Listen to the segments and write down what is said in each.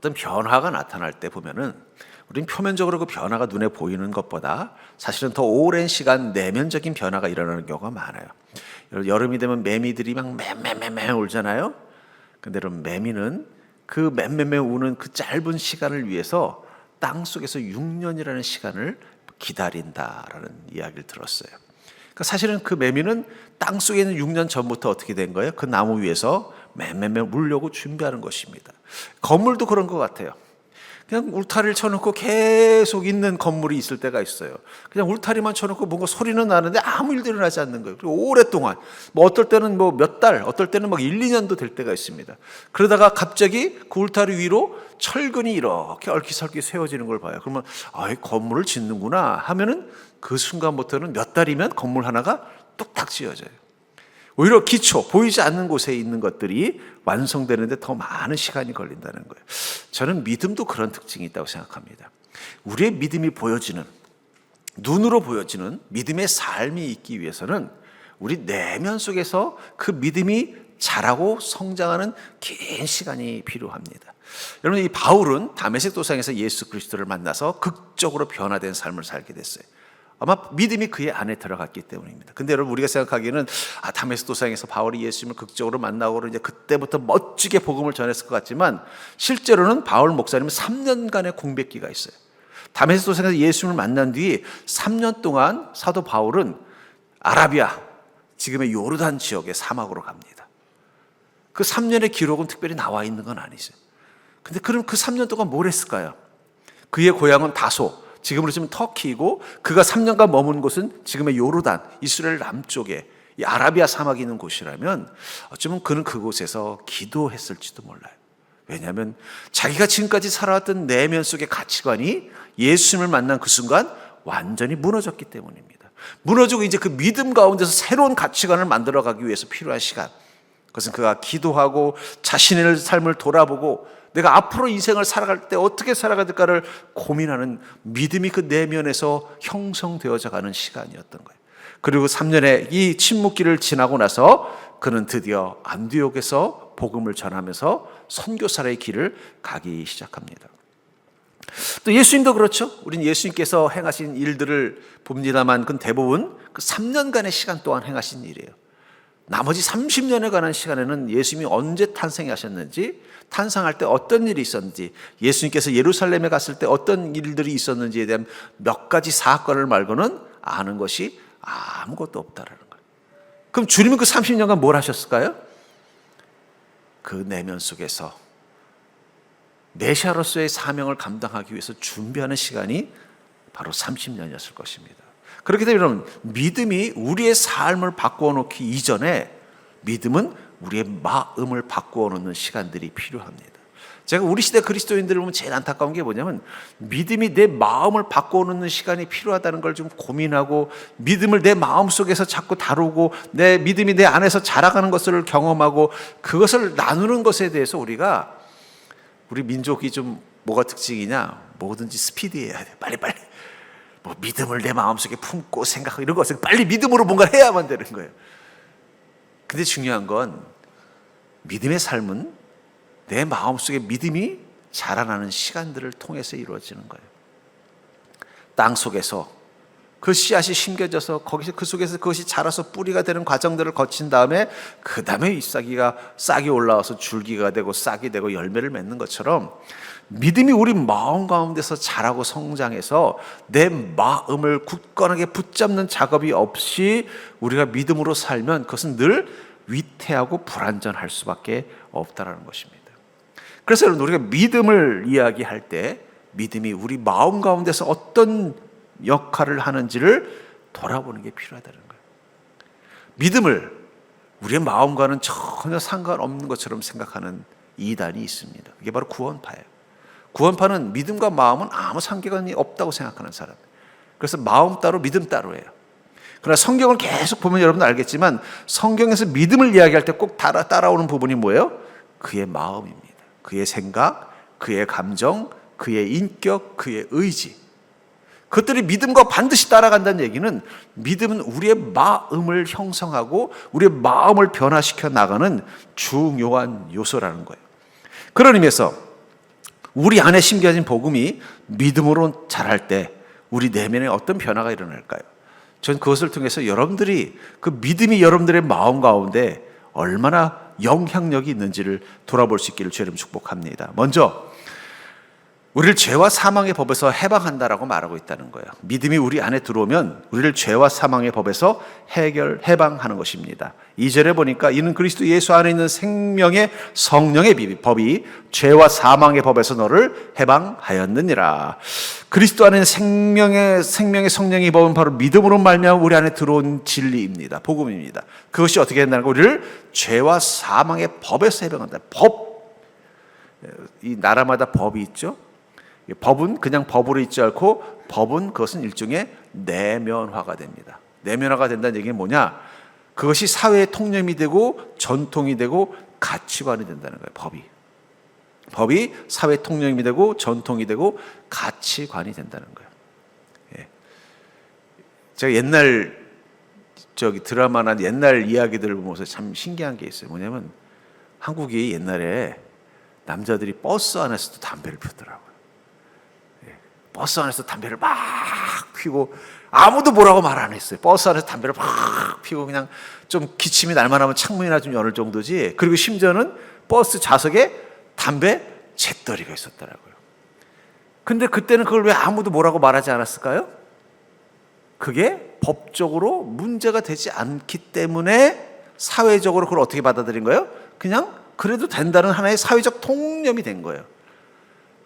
어떤 변화가 나타날 때 보면은 우린 표면적으로 그 변화가 눈에 보이는 것보다 사실은 더 오랜 시간 내면적인 변화가 일어나는 경우가 많아요. 여름이 되면 매미들이 막 맴매매매 울잖아요. 근데 여러분, 매미는 그 맴매매 우는 그 짧은 시간을 위해서 땅 속에서 6년이라는 시간을 기다린다라는 이야기를 들었어요. 그러니까 사실은 그 매미는 땅 속에 있는 6년 전부터 어떻게 된 거예요? 그 나무 위에서 매매매 물려고 준비하는 것입니다. 건물도 그런 것 같아요. 그냥 울타리를 쳐놓고 계속 있는 건물이 있을 때가 있어요. 그냥 울타리만 쳐놓고 뭔가 소리는 나는데 아무 일도 일어나지 않는 거예요. 그리고 오랫동안, 뭐 어떨 때는 뭐 몇 달, 어떨 때는 막 1, 2년도 될 때가 있습니다. 그러다가 갑자기 그 울타리 위로 철근이 이렇게 얼키설키 세워지는 걸 봐요. 그러면 이 건물을 짓는구나 하면은 그 순간부터는 몇 달이면 건물 하나가 뚝딱 지어져요. 오히려 기초, 보이지 않는 곳에 있는 것들이 완성되는데 더 많은 시간이 걸린다는 거예요. 저는 믿음도 그런 특징이 있다고 생각합니다. 우리의 믿음이 보여지는, 눈으로 보여지는 믿음의 삶이 있기 위해서는 우리 내면 속에서 그 믿음이 자라고 성장하는 긴 시간이 필요합니다. 여러분, 이 바울은 다메섹 도상에서 예수 그리스도를 만나서 극적으로 변화된 삶을 살게 됐어요. 아마 믿음이 그의 안에 들어갔기 때문입니다. 근데 여러분, 우리가 생각하기에는 다메섹 도상에서 바울이 예수님을 극적으로 만나고 이제 그때부터 멋지게 복음을 전했을 것 같지만, 실제로는 바울 목사님은 3년간의 공백기가 있어요. 다메섹 도상에서 예수님을 만난 뒤 3년 동안 사도 바울은 아라비아, 지금의 요르단 지역의 사막으로 갑니다. 그 3년의 기록은 특별히 나와 있는 건 아니죠. 근데 그럼 그 3년 동안 뭘 했을까요? 그의 고향은 다소, 지금으로 치면 터키이고, 그가 3년간 머문 곳은 지금의 요르단, 이스라엘 남쪽에 이 아라비아 사막이 있는 곳이라면 어쩌면 그는 그곳에서 기도했을지도 몰라요. 왜냐하면 자기가 지금까지 살아왔던 내면 속의 가치관이 예수님을 만난 그 순간 완전히 무너졌기 때문입니다. 무너지고 이제 그 믿음 가운데서 새로운 가치관을 만들어가기 위해서 필요한 시간, 그것은 그가 기도하고 자신의 삶을 돌아보고 내가 앞으로 인생을 살아갈 때 어떻게 살아가야 될까를 고민하는 믿음이 그 내면에서 형성되어져 가는 시간이었던 거예요. 그리고 3년의 이 침묵기를 지나고 나서 그는 드디어 안디옥에서 복음을 전하면서 선교사의 길을 가기 시작합니다. 또 예수님도 그렇죠. 우리는 예수님께서 행하신 일들을 봅니다만 그건 대부분 그 3년간의 시간 동안 행하신 일이에요. 나머지 30년에 관한 시간에는 예수님이 언제 탄생하셨는지, 탄생할 때 어떤 일이 있었는지, 예수님께서 예루살렘에 갔을 때 어떤 일들이 있었는지에 대한 몇 가지 사건을 말고는 아는 것이 아무것도 없다라는 거예요. 그럼 주님은 그 30년간 뭘 하셨을까요? 그 내면 속에서 메시아로서의 사명을 감당하기 위해서 준비하는 시간이 바로 30년이었을 것입니다. 그렇기 때문에 여러분, 믿음이 우리의 삶을 바꾸어 놓기 이전에 믿음은 우리의 마음을 바꾸어 놓는 시간들이 필요합니다. 제가 우리 시대 그리스도인들을 보면 제일 안타까운 게 뭐냐면, 믿음이 내 마음을 바꾸어 놓는 시간이 필요하다는 걸 좀 고민하고, 믿음을 내 마음 속에서 자꾸 다루고, 내 믿음이 내 안에서 자라가는 것을 경험하고, 그것을 나누는 것에 대해서 우리 민족이 좀 뭐가 특징이냐, 뭐든지 스피디해야 돼. 빨리빨리. 뭐 믿음을 내 마음속에 품고 생각하고 이런 것은 빨리 믿음으로 뭔가 해야만 되는 거예요. 근데 중요한 건 믿음의 삶은 내 마음속에 믿음이 자라나는 시간들을 통해서 이루어지는 거예요. 땅 속에서 그 씨앗이 심겨져서 거기서 그 속에서 그것이 자라서 뿌리가 되는 과정들을 거친 다음에 그 다음에 잎사귀가 싹이 올라와서 줄기가 되고 싹이 되고 열매를 맺는 것처럼, 믿음이 우리 마음 가운데서 자라고 성장해서 내 마음을 굳건하게 붙잡는 작업이 없이 우리가 믿음으로 살면 그것은 늘 위태하고 불안전할 수밖에 없다는 것입니다. 그래서 여러분, 우리가 믿음을 이야기할 때 믿음이 우리 마음 가운데서 어떤 역할을 하는지를 돌아보는 게 필요하다는 거예요. 믿음을 우리의 마음과는 전혀 상관없는 것처럼 생각하는 이단이 있습니다. 그게 바로 구원파예요. 구원파는 믿음과 마음은 아무 상관이 없다고 생각하는 사람. 그래서 마음 따로 믿음 따로예요. 그러나 성경을 계속 보면 여러분도 알겠지만, 성경에서 믿음을 이야기할 때 꼭 따라오는 부분이 뭐예요? 그의 마음입니다. 그의 생각, 그의 감정, 그의 인격, 그의 의지. 그것들이 믿음과 반드시 따라간다는 얘기는, 믿음은 우리의 마음을 형성하고 우리의 마음을 변화시켜 나가는 중요한 요소라는 거예요. 그런 의미에서 우리 안에 심겨진 복음이 믿음으로 자랄 때 우리 내면에 어떤 변화가 일어날까요? 전 그것을 통해서 여러분들이 그 믿음이 여러분들의 마음 가운데 얼마나 영향력이 있는지를 돌아볼 수 있기를 주님 축복합니다. 먼저 우리를 죄와 사망의 법에서 해방한다라고 말하고 있다는 거예요. 믿음이 우리 안에 들어오면 우리를 죄와 사망의 법에서 해방하는 것입니다. 2절에 보니까 이는 그리스도 예수 안에 있는 생명의 성령의 법이 죄와 사망의 법에서 너를 해방하였느니라. 그리스도 안에 있는 생명의 성령의 법은 바로 믿음으로 말미암아 우리 안에 들어온 진리입니다. 복음입니다. 그것이 어떻게 된다는 거? 우리를 죄와 사망의 법에서 해방한다. 법, 이 나라마다 법이 있죠. 법은 그냥 법으로 있지 않고 법은 그것은 일종의 내면화가 됩니다. 내면화가 된다는 얘기는 뭐냐? 그것이 사회의 통념이 되고 전통이 되고 가치관이 된다는 거예요. 법이 사회 통념이 되고 전통이 되고 가치관이 된다는 거예요. 예. 제가 옛날 드라마나 옛날 이야기들을 보면서 참 신기한 게 있어요. 뭐냐면 한국이 옛날에 남자들이 버스 안에서도 담배를 피우더라고요. 버스 안에서 담배를 막 피우고 아무도 뭐라고 말 안 했어요. 버스 안에서 담배를 막 피우고 그냥 좀 기침이 날만 하면 창문이나 좀 열 정도지. 그리고 심지어는 버스 좌석에 담배 재떨이가 있었더라고요. 근데 그때는 그걸 왜 아무도 뭐라고 말하지 않았을까요? 그게 법적으로 문제가 되지 않기 때문에 사회적으로 그걸 어떻게 받아들인 거예요? 그냥 그래도 된다는 하나의 사회적 통념이 된 거예요.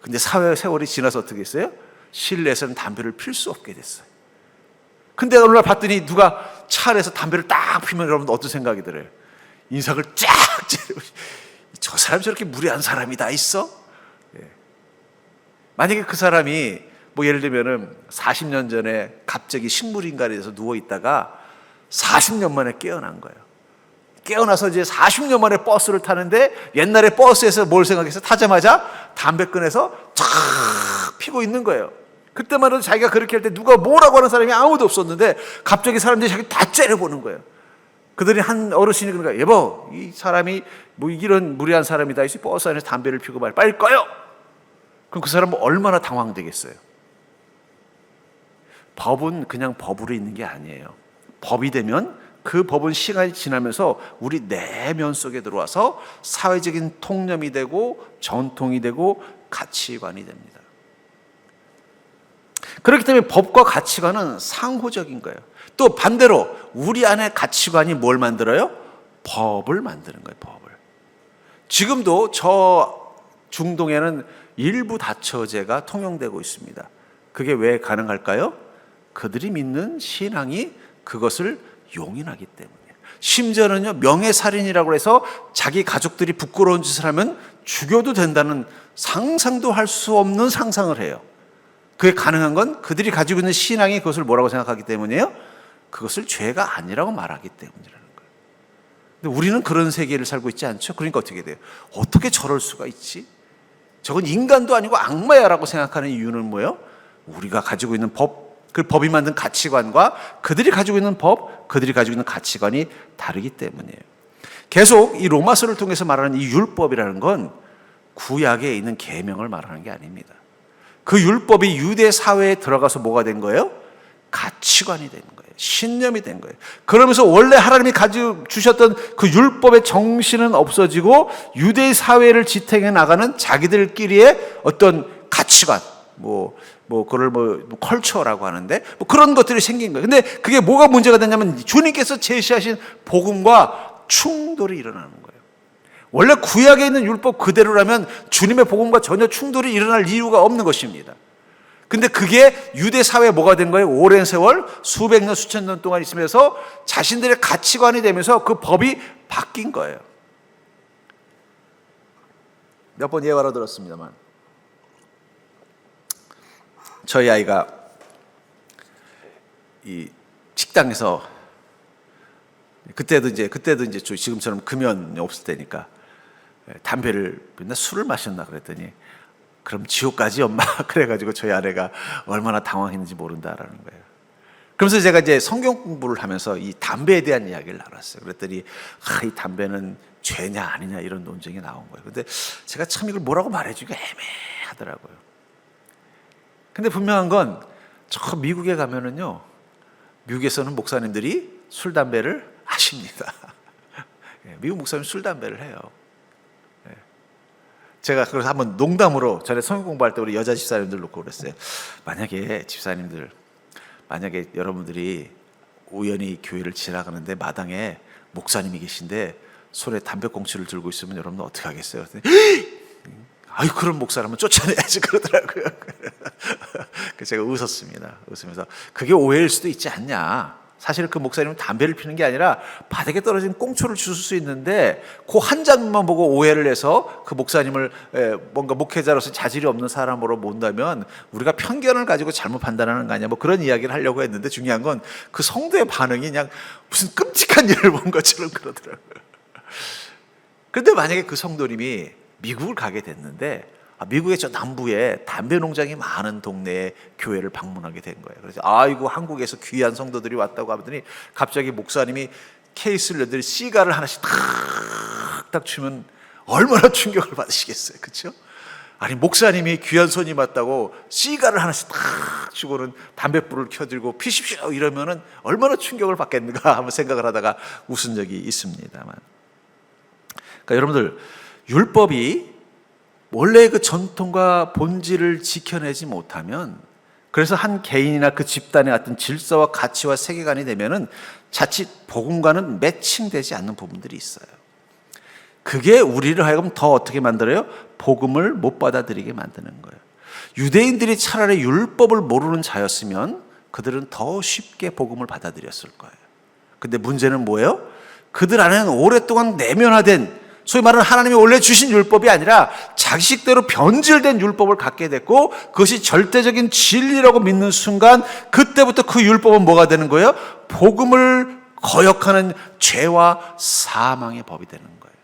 근데 세월이 지나서 어떻게 했어요? 실내에서는 담배를 필 수 없게 됐어요. 근데 어느 날 봤더니 누가 차 안에서 담배를 딱 피면 여러분 어떤 생각이 들어요? 인상을 쫙 찌르고 저 사람이 저렇게 무례한 사람이 다 있어? 예. 만약에 그 사람이 뭐 예를 들면은 40년 전에 갑자기 식물인간이 돼서 누워 있다가 40년 만에 깨어난 거예요. 깨어나서 이제 40년 만에 버스를 타는데 옛날에 버스에서 뭘 생각해서 타자마자 담배 꺼내서 쫙 피고 있는 거예요. 그때만 해도 자기가 그렇게 할 때 누가 뭐라고 하는 사람이 아무도 없었는데 갑자기 사람들이 자기 다 째려보는 거예요. 그들이 한 어르신이 그러니까 여보 이 사람이 뭐 이런 무례한 사람이다 해서 버스 안에서 담배를 피우고 빨리 꺼요. 그럼 그 사람은 얼마나 당황되겠어요. 법은 그냥 법으로 있는 게 아니에요. 법이 되면 그 법은 시간이 지나면서 우리 내면 속에 들어와서 사회적인 통념이 되고 전통이 되고 가치관이 됩니다. 그렇기 때문에 법과 가치관은 상호적인 거예요. 또 반대로 우리 안에 가치관이 뭘 만들어요? 법을 만드는 거예요. 법을. 지금도 저 중동에는 일부 다처제가 통용되고 있습니다. 그게 왜 가능할까요? 그들이 믿는 신앙이 그것을 용인하기 때문이에요. 심지어는요 명예살인이라고 해서 자기 가족들이 부끄러운 짓을 하면 죽여도 된다는 상상도 할 수 없는 상상을 해요. 그게 가능한 건 그들이 가지고 있는 신앙이 그것을 뭐라고 생각하기 때문이에요? 그것을 죄가 아니라고 말하기 때문이라는 거예요. 근데 우리는 그런 세계를 살고 있지 않죠? 그러니까 어떻게 돼요? 어떻게 저럴 수가 있지? 저건 인간도 아니고 악마야라고 생각하는 이유는 뭐예요? 우리가 가지고 있는 법, 그 법이 만든 가치관과 그들이 가지고 있는 법, 그들이 가지고 있는 가치관이 다르기 때문이에요. 계속 이 로마서를 통해서 말하는 이 율법이라는 건 구약에 있는 계명을 말하는 게 아닙니다. 그 율법이 유대 사회에 들어가서 뭐가 된 거예요? 가치관이 된 거예요. 신념이 된 거예요. 그러면서 원래 하나님이 가지고 주셨던 그 율법의 정신은 없어지고 유대 사회를 지탱해 나가는 자기들끼리의 어떤 가치관, 그걸 컬처라고 하는데 그런 것들이 생긴 거예요. 근데 그게 뭐가 문제가 되냐면 주님께서 제시하신 복음과 충돌이 일어나는 거예요. 원래 구약에 있는 율법 그대로라면 주님의 복음과 전혀 충돌이 일어날 이유가 없는 것입니다. 근데 그게 유대 사회에 뭐가 된 거예요? 오랜 세월 수백 년 수천 년 동안 있으면서 자신들의 가치관이 되면서 그 법이 바뀐 거예요. 몇 번 예화로 들었습니다만 저희 아이가 이 식당에서 그때도 이제 지금처럼 금연이 없을 때니까 담배를 맨날 술을 마셨나 그랬더니 그럼 지옥 가지 엄마 그래가지고 저희 아내가 얼마나 당황했는지 모른다라는 거예요. 그러면서 제가 이제 성경 공부를 하면서 이 담배에 대한 이야기를 나눴어요. 그랬더니 이 담배는 죄냐 아니냐 이런 논쟁이 나온 거예요. 근데 제가 참 이걸 뭐라고 말해주기가 하더라고요. 근데 분명한 건 저 미국에 가면은요, 미국에서는 목사님들이 술 담배를 하십니다. 미국 목사님 술 담배를 해요. 제가 그래서 한번 농담으로 전에 성경 공부할 때 우리 여자 집사님들 놓고 그랬어요. 만약에 집사님들, 만약에 여러분들이 우연히 교회를 지나가는데 마당에 목사님이 계신데 손에 담배꽁초를 들고 있으면 여러분들 어떻게 하겠어요? 아유, 그런 목사라면 쫓아내야지 그러더라고요. 그래서 제가 웃었습니다. 웃으면서 그게 오해일 수도 있지 않냐. 사실 그 목사님은 담배를 피는 게 아니라 바닥에 떨어진 꽁초를 주울 수 있는데 그 한 장면만 보고 오해를 해서 그 목사님을 뭔가 목회자로서 자질이 없는 사람으로 본다면 우리가 편견을 가지고 잘못 판단하는 거 아니야. 뭐 그런 이야기를 하려고 했는데 중요한 건 그 성도의 반응이 그냥 무슨 끔찍한 일을 본 것처럼 그러더라고요. 그런데 만약에 그 성도님이 미국을 가게 됐는데 미국의 저 남부에 담배 농장이 많은 동네에 교회를 방문하게 된 거예요. 그래서 아이고 한국에서 귀한 성도들이 왔다고 하더니 갑자기 목사님이 케이스를 열더니 시가를 하나씩 탁탁 주면 얼마나 충격을 받으시겠어요. 그렇죠? 아니 목사님이 귀한 손님 왔다고 시가를 하나씩 탁 주고는 담뱃불을 켜들고 피십시오 이러면은 얼마나 충격을 받겠는가 한번 생각을 하다가 웃은 적이 있습니다만. 그러니까 여러분들 율법이 원래 그 전통과 본질을 지켜내지 못하면 그래서 한 개인이나 그 집단의 어떤 질서와 가치와 세계관이 되면은 자칫 복음과는 매칭되지 않는 부분들이 있어요. 그게 우리를 하여금 더 어떻게 만들어요? 복음을 못 받아들이게 만드는 거예요. 유대인들이 차라리 율법을 모르는 자였으면 그들은 더 쉽게 복음을 받아들였을 거예요. 근데 문제는 뭐예요? 그들 안에는 오랫동안 내면화된 소위 말하는 하나님이 원래 주신 율법이 아니라 자식대로 변질된 율법을 갖게 됐고 그것이 절대적인 진리라고 믿는 순간 그때부터 그 율법은 뭐가 되는 거예요? 복음을 거역하는 죄와 사망의 법이 되는 거예요.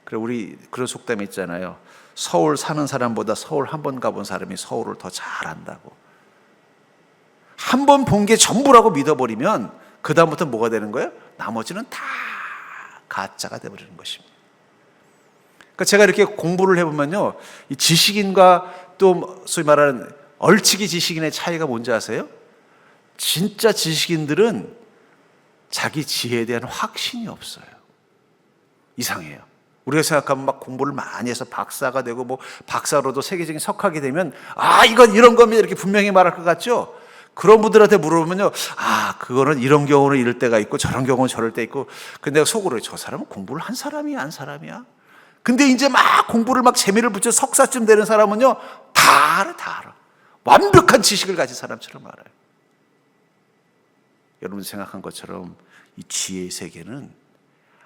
그래 우리 그런 속담이 있잖아요. 서울 사는 사람보다 서울 한 번 가본 사람이 서울을 더 잘 안다고. 한 번 본 게 전부라고 믿어버리면 그 다음부터 뭐가 되는 거예요? 나머지는 다 가짜가 되어버리는 것입니다. 그러니까 제가 이렇게 공부를 해보면요, 이 지식인과 또 소위 말하는 얼치기 지식인의 차이가 뭔지 아세요? 진짜 지식인들은 자기 지혜에 대한 확신이 없어요. 이상해요. 우리가 생각하면 막 공부를 많이 해서 박사가 되고 뭐 박사로도 세계적인 석학이 되면 이건 이런 겁니다 이렇게 분명히 말할 것 같죠? 그런 분들한테 물어보면요, 그거는 이런 경우는 이럴 때가 있고 저런 경우는 저럴 때 있고. 근데 내가 속으로 저 사람은 공부를 한 사람이야, 안 사람이야? 근데 이제 막 공부를 막 재미를 붙여 석사쯤 되는 사람은요, 다 알아. 완벽한 지식을 가진 사람처럼 알아요. 여러분 생각한 것처럼 이 지혜의 세계는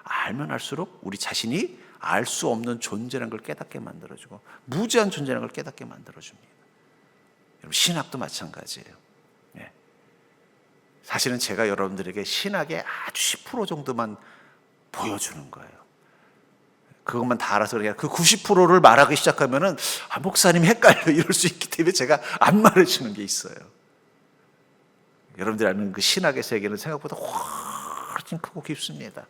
알면 알수록 우리 자신이 알 수 없는 존재라는 걸 깨닫게 만들어주고 무지한 존재라는 걸 깨닫게 만들어줍니다. 여러분 신학도 마찬가지예요. 사실은 제가 여러분들에게 신학의 아주 10% 정도만 보여주는 거예요. 그것만 다 알아서 그냥 그 90%를 말하기 시작하면은 목사님 헷갈려 이럴 수 있기 때문에 제가 안 말해주는 게 있어요. 여러분들이 아는 그 신학의 세계는 생각보다 훨씬 크고 깊습니다.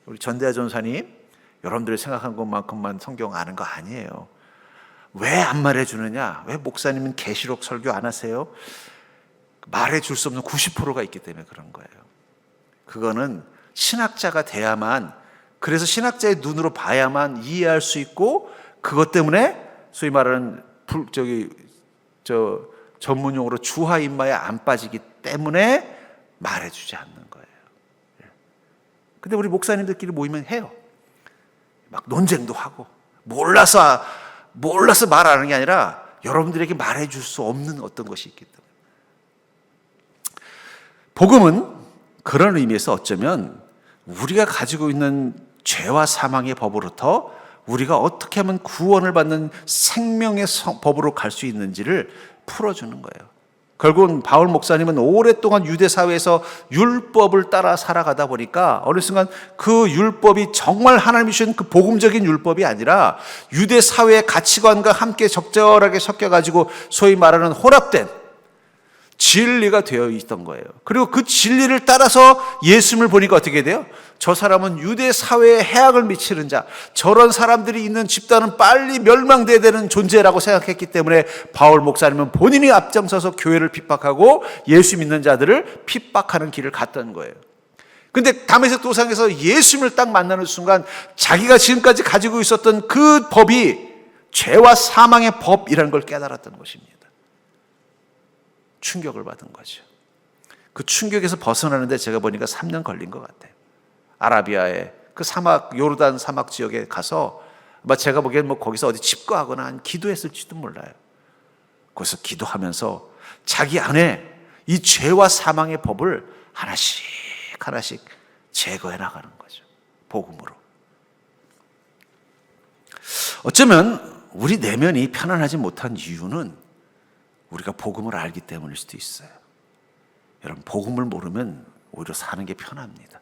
우리 전대하 전사님, 여러분들이 생각한 것만큼만 성경 아는 거 아니에요. 왜 안 말해주느냐? 왜 목사님은 계시록 설교 안 하세요? 말해줄 수 없는 90%가 있기 때문에 그런 거예요. 그거는 신학자가 돼야만, 그래서 신학자의 눈으로 봐야만 이해할 수 있고, 그것 때문에 소위 말하는 전문용어로 주하 인마에 안 빠지기 때문에 말해주지 않는 거예요. 근데 우리 목사님들끼리 모이면 해요. 막 논쟁도 하고 몰라서 말하는 게 아니라 여러분들에게 말해줄 수 없는 어떤 것이 있기 때문에. 복음은 그런 의미에서 어쩌면 우리가 가지고 있는 죄와 사망의 법으로부터 우리가 어떻게 하면 구원을 받는 생명의 법으로 갈 수 있는지를 풀어주는 거예요. 결국은 바울 목사님은 오랫동안 유대 사회에서 율법을 따라 살아가다 보니까 어느 순간 그 율법이 정말 하나님이 주신 그 복음적인 율법이 아니라 유대 사회의 가치관과 함께 적절하게 섞여가지고 소위 말하는 혼합된 진리가 되어 있던 거예요. 그리고 그 진리를 따라서 예수님을 보니까 어떻게 돼요? 저 사람은 유대 사회에 해악을 미치는 자, 저런 사람들이 있는 집단은 빨리 멸망돼야 되는 존재라고 생각했기 때문에 바울 목사님은 본인이 앞장서서 교회를 핍박하고 예수 믿는 자들을 핍박하는 길을 갔던 거예요. 근데 다메섹 도상에서 예수님을 딱 만나는 순간 자기가 지금까지 가지고 있었던 그 법이 죄와 사망의 법이라는 걸 깨달았던 것입니다. 충격을 받은 거죠. 그 충격에서 벗어나는데 제가 보니까 3년 걸린 것 같아요. 아라비아의 그 사막, 요르단 사막 지역에 가서 제가 보기엔 거기서 어디 집거하거나 한 기도했을지도 몰라요. 거기서 기도하면서 자기 안에 이 죄와 사망의 법을 하나씩 하나씩 제거해 나가는 거죠. 복음으로. 어쩌면 우리 내면이 편안하지 못한 이유는 우리가 복음을 알기 때문일 수도 있어요. 여러분, 복음을 모르면 오히려 사는 게 편합니다.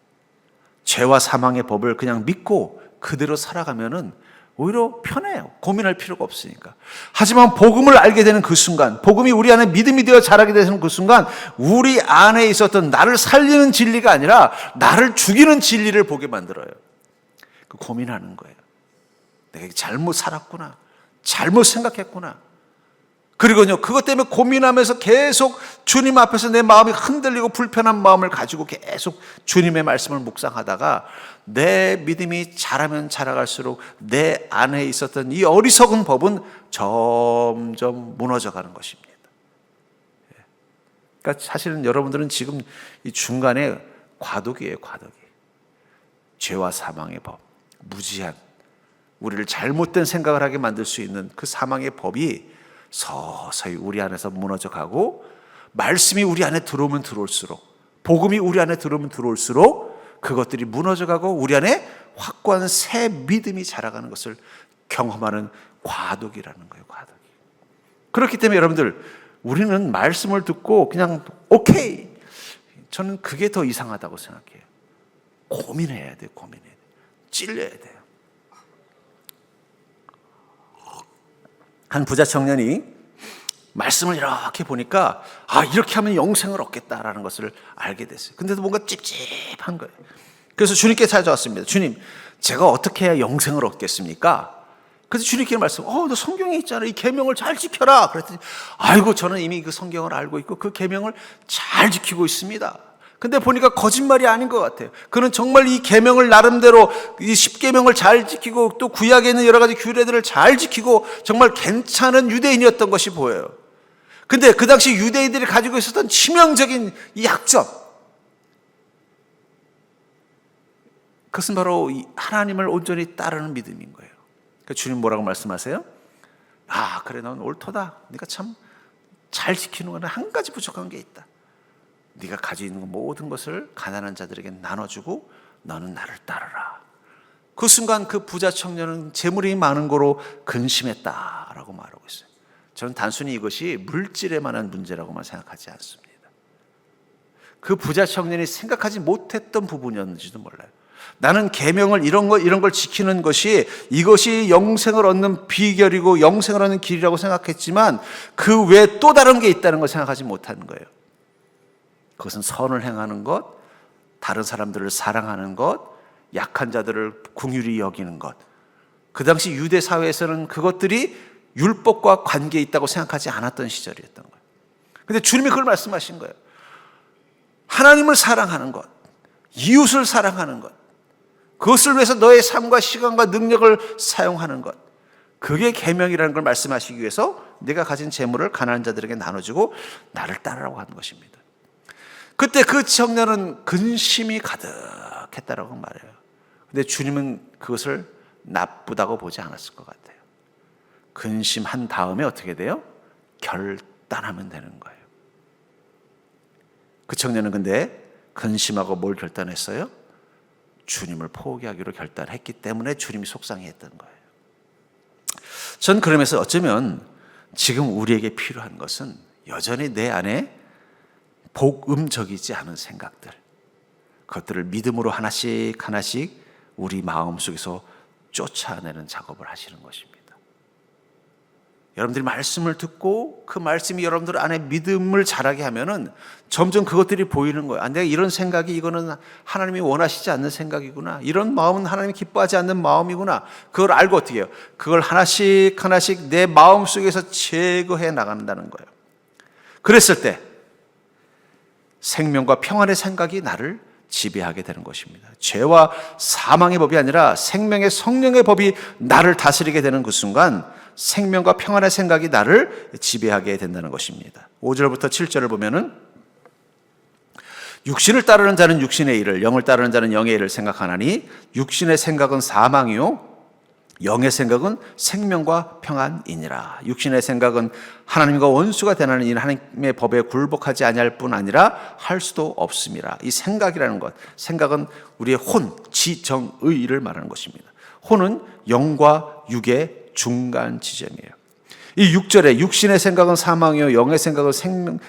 죄와 사망의 법을 그냥 믿고 그대로 살아가면은 오히려 편해요. 고민할 필요가 없으니까. 하지만 복음을 알게 되는 그 순간, 복음이 우리 안에 믿음이 되어 자라게 되는 그 순간, 우리 안에 있었던 나를 살리는 진리가 아니라 나를 죽이는 진리를 보게 만들어요. 그 고민하는 거예요. 내가 잘못 살았구나. 잘못 생각했구나. 그리고요, 그것 때문에 고민하면서 계속 주님 앞에서 내 마음이 흔들리고 불편한 마음을 가지고 계속 주님의 말씀을 묵상하다가 내 믿음이 자라면 자라갈수록 내 안에 있었던 이 어리석은 법은 점점 무너져가는 것입니다. 그러니까 사실은 여러분들은 지금 이 중간에 과도기예요, 과도기. 죄와 사망의 법, 무지한, 우리를 잘못된 생각을 하게 만들 수 있는 그 사망의 법이 서서히 우리 안에서 무너져가고, 말씀이 우리 안에 들어오면 들어올수록, 복음이 우리 안에 들어오면 들어올수록 그것들이 무너져가고 우리 안에 확고한 새 믿음이 자라가는 것을 경험하는 과도기라는 거예요. 과도기. 그렇기 때문에 여러분들, 우리는 말씀을 듣고 그냥 오케이, 저는 그게 더 이상하다고 생각해요. 고민해야 돼요. 고민해야 돼요. 찔려야 돼요. 한 부자 청년이 말씀을 이렇게 보니까 이렇게 하면 영생을 얻겠다라는 것을 알게 됐어요. 근데도 뭔가 찝찝한 거예요. 그래서 주님께 찾아왔습니다. 주님, 제가 어떻게 해야 영생을 얻겠습니까? 그래서 주님께 말씀, 너 성경에 있잖아. 이 계명을 잘 지켜라. 그랬더니, 아이고, 저는 이미 그 성경을 알고 있고 그 계명을 잘 지키고 있습니다. 근데 보니까 거짓말이 아닌 것 같아요. 그는 정말 이 계명을 나름대로 이 10계명을 잘 지키고 또 구약에 있는 여러 가지 규례들을 잘 지키고 정말 괜찮은 유대인이었던 것이 보여요. 근데 그 당시 유대인들이 가지고 있었던 치명적인 이 약점, 그것은 바로 하나님을 온전히 따르는 믿음인 거예요. 그러니까 주님 뭐라고 말씀하세요? 그래, 넌 옳도다. 네가 참 잘 지키는 거는 한 가지 부족한 게 있다. 네가 가지고 있는 모든 것을 가난한 자들에게 나눠주고 너는 나를 따르라. 그 순간 그 부자 청년은 재물이 많은 거로 근심했다라고 말하고 있어요. 저는 단순히 이것이 물질에만한 문제라고만 생각하지 않습니다. 그 부자 청년이 생각하지 못했던 부분이었는지도 몰라요. 나는 계명을 이런 걸 지키는 것이 이것이 영생을 얻는 비결이고 영생을 얻는 길이라고 생각했지만 그 외에 또 다른 게 있다는 걸 생각하지 못하는 거예요. 그것은 선을 행하는 것, 다른 사람들을 사랑하는 것, 약한 자들을 긍휼히 여기는 것. 그 당시 유대 사회에서는 그것들이 율법과 관계에 있다고 생각하지 않았던 시절이었던 거예요. 그런데 주님이 그걸 말씀하신 거예요. 하나님을 사랑하는 것, 이웃을 사랑하는 것, 그것을 위해서 너의 삶과 시간과 능력을 사용하는 것, 그게 계명이라는 걸 말씀하시기 위해서 내가 가진 재물을 가난한 자들에게 나눠주고 나를 따르라고 하는 것입니다. 그때 그 청년은 근심이 가득했다라고 말해요. 근데 주님은 그것을 나쁘다고 보지 않았을 것 같아요. 근심한 다음에 어떻게 돼요? 결단하면 되는 거예요. 그 청년은 근데 근심하고 뭘 결단했어요? 주님을 포기하기로 결단했기 때문에 주님이 속상해했던 거예요. 전 그러면서 어쩌면 지금 우리에게 필요한 것은 여전히 내 안에 복음적이지 않은 생각들, 그것들을 믿음으로 하나씩 하나씩 우리 마음속에서 쫓아내는 작업을 하시는 것입니다. 여러분들이 말씀을 듣고 그 말씀이 여러분들 안에 믿음을 자라게 하면은 점점 그것들이 보이는 거예요. 내가 이런 생각이 이거는 하나님이 원하시지 않는 생각이구나. 이런 마음은 하나님이 기뻐하지 않는 마음이구나. 그걸 알고 어떻게 해요? 그걸 하나씩 하나씩 내 마음 속에서 제거해 나간다는 거예요. 그랬을 때 생명과 평안의 생각이 나를 지배하게 되는 것입니다. 죄와 사망의 법이 아니라 생명의 성령의 법이 나를 다스리게 되는 그 순간 생명과 평안의 생각이 나를 지배하게 된다는 것입니다. 5절부터 7절을 보면은 육신을 따르는 자는 육신의 일을, 영을 따르는 자는 영의 일을 생각하나니 육신의 생각은 사망이요 영의 생각은 생명과 평안이니라. 육신의 생각은 하나님과 원수가 되나니 이는 하나님의 법에 굴복하지 아니할 뿐 아니라 할 수도 없음이라. 이 생각이라는 것, 생각은 우리의 혼, 지정의를 말하는 것입니다. 혼은 영과 육의 중간 지점이에요. 이 6절에 육신의 생각은 사망이요 영의 생각은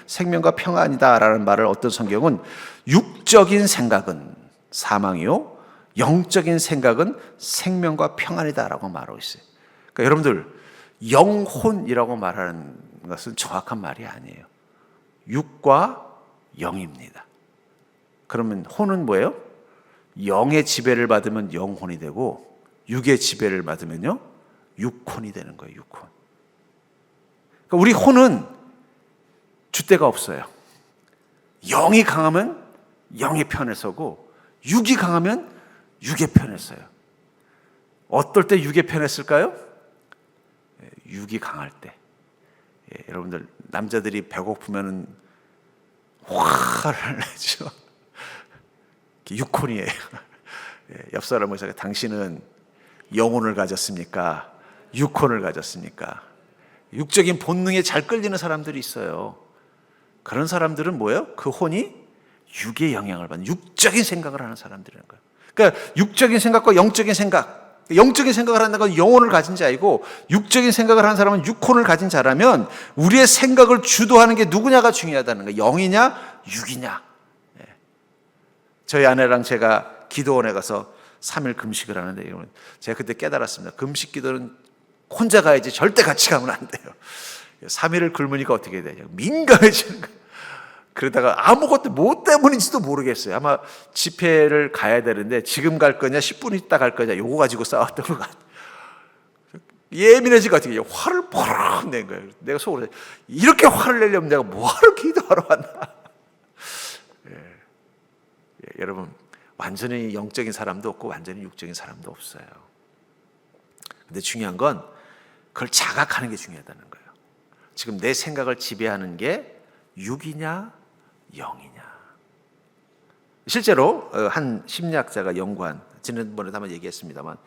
생명과 평안이다라는 말을 어떤 성경은 육적인 생각은 사망이요 영적인 생각은 생명과 평안이다라고 말하고 있어요. 그러니까 여러분들 영혼이라고 말하는 것은 정확한 말이 아니에요. 육과 영입니다. 그러면 혼은 뭐예요? 영의 지배를 받으면 영혼이 되고 육의 지배를 받으면요 육혼이 되는 거예요. 육혼. 그러니까 우리 혼은 줏대가 없어요. 영이 강하면 영의 편에 서고 육이 강하면 육의 편에 서요. 어떨 때 육의 편에 쓸까요? 육이 강할 때. 여러분들 남자들이 배고프면 화를 내죠. 육혼이에요. 옆 사람에서 당신은 영혼을 가졌습니까? 육혼을 가졌습니까? 육적인 본능에 잘 끌리는 사람들이 있어요. 그런 사람들은 뭐예요? 그 혼이 육의 영향을 받는 육적인 생각을 하는 사람들이라는 거예요. 그러니까 육적인 생각과 영적인 생각, 영적인 생각을 한다는 건 영혼을 가진 자이고 육적인 생각을 하는 사람은 육혼을 가진 자라면 우리의 생각을 주도하는 게 누구냐가 중요하다는 거예요. 영이냐 육이냐. 저희 아내랑 제가 기도원에 가서 3일 금식을 하는데 제가 그때 깨달았습니다. 금식 기도는 혼자 가야지 절대 같이 가면 안 돼요. 3일을 굶으니까 어떻게 되냐. 민감해지는 거예요. 그러다가 아무것도 뭐 때문인지도 모르겠어요. 아마 집회를 가야 되는데 지금 갈 거냐 10분 있다 갈 거냐 요거 가지고 싸웠던 것 같아요. 예민해지고 어떻게 화를 퍽 낸 거예요. 내가 속으로 이렇게 화를 내려면 내가 뭐하러 기도하러 왔나. 여러분 완전히 영적인 사람도 없고 완전히 육적인 사람도 없어요. 근데 중요한 건 그걸 자각하는 게 중요하다는 거예요. 지금 내 생각을 지배하는 게 육이냐 영이냐. 실제로 한 심리학자가 연구한, 지난번에도 한번 얘기했습니다만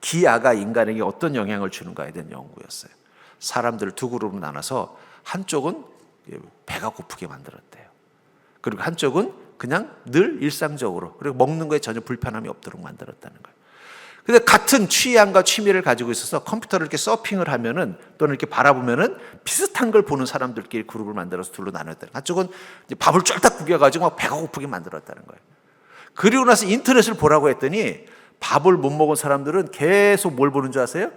기아가 인간에게 어떤 영향을 주는가에 대한 연구였어요. 사람들을 두 그룹으로 나눠서 한쪽은 배가 고프게 만들었대요. 그리고 한쪽은 그냥 늘 일상적으로, 그리고 먹는 거에 전혀 불편함이 없도록 만들었다는 거예요. 근데 같은 취향과 취미를 가지고 있어서 컴퓨터를 이렇게 서핑을 하면은 또는 이렇게 바라보면은 비슷한 걸 보는 사람들끼리 그룹을 만들어서 둘로 나눴다는 거예요. 한쪽은 이제 밥을 쫄딱 구겨가지고 막 배가 고프게 만들었다는 거예요. 그리고 나서 인터넷을 보라고 했더니 밥을 못 먹은 사람들은 계속 뭘 보는 줄 아세요?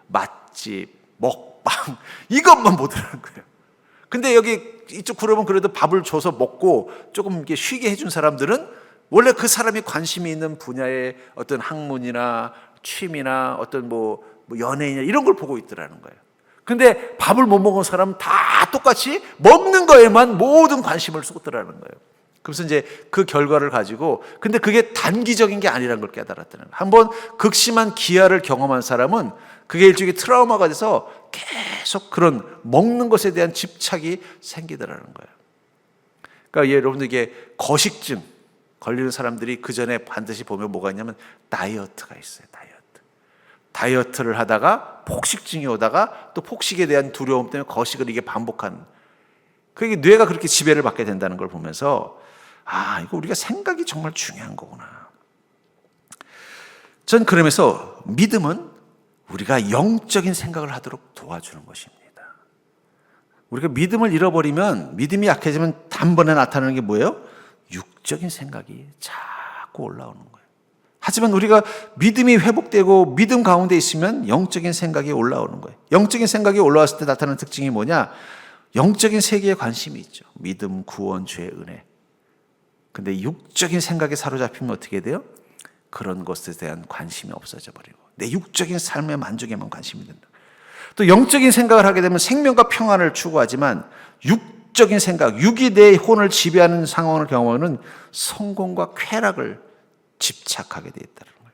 맛집, 먹방 이것만 보더라는 거예요. 근데 여기 이쪽 그룹은 그래도 밥을 줘서 먹고 조금 이렇게 쉬게 해준 사람들은 원래 그 사람이 관심이 있는 분야의 어떤 학문이나 취미나 어떤 뭐 연예인이나 이런 걸 보고 있더라는 거예요. 근데 밥을 못 먹은 사람은 다 똑같이 먹는 거에만 모든 관심을 쏟더라는 거예요. 그래서 이제 그 결과를 가지고, 근데 그게 단기적인 게 아니라는 걸 깨달았다는 거예요. 한번 극심한 기아를 경험한 사람은 그게 일종의 트라우마가 돼서 계속 그런 먹는 것에 대한 집착이 생기더라는 거예요. 그러니까 여러분들 이게 거식증 걸리는 사람들이 그 전에 반드시 보면 뭐가 있냐면 다이어트가 있어요. 다이어트를 하다가 폭식증이 오다가 또 폭식에 대한 두려움 때문에 거식을 이게 반복하는, 그게 뇌가 그렇게 지배를 받게 된다는 걸 보면서 이거 우리가 생각이 정말 중요한 거구나. 전 그러면서 믿음은 우리가 영적인 생각을 하도록 도와주는 것입니다. 우리가 믿음을 잃어버리면, 믿음이 약해지면 단번에 나타나는 게 뭐예요? 육적인 생각이 자꾸 올라오는 거예요. 하지만 우리가 믿음이 회복되고 믿음 가운데 있으면 영적인 생각이 올라오는 거예요. 영적인 생각이 올라왔을 때 나타나는 특징이 뭐냐? 영적인 세계에 관심이 있죠. 믿음, 구원, 죄, 은혜. 근데 육적인 생각에 사로잡히면 어떻게 돼요? 그런 것에 대한 관심이 없어져 버리고 내 육적인 삶의 만족에만 관심이 된다. 또 영적인 생각을 하게 되면 생명과 평안을 추구하지만 육적인 생각, 육이 내 혼을 지배하는 상황을 경험하는 성공과 쾌락을 집착하게 돼 있다는 거예요.